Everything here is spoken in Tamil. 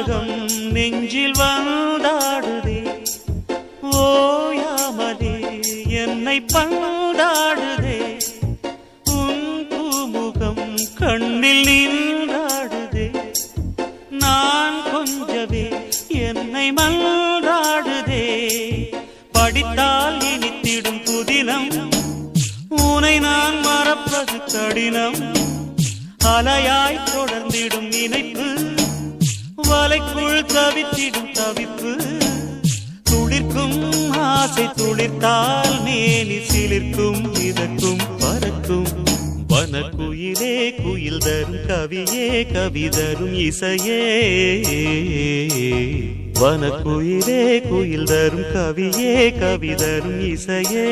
ஞாபகம் நெஞ்சில் வந்தாடுதே ஓயாமலே என்னை பந்தாடுதே உன் பூமுகம் கண்ணில் நின்றாடுதே நான் கொஞ்சவே என்னை மன்றாடுதே படித்தால் இனித்திடும் புதினம் உனை நான் மறப்பது கடினம் அலையாய் தொடர்ந்திடும் நினைப்பு வலைக்குள் தவித்திடும் தவிப்பு துளிர்க்கும் ஆசை துளிர்த்தால் மேனி சிலிர்க்கும் மிதக்கும் பறக்கும் வனக்குயிலே குயில் தரும் கவியே கவி தரும் இசையே வனக்குயிலே குயில் தரும் கவியே கவி தரும் இசையே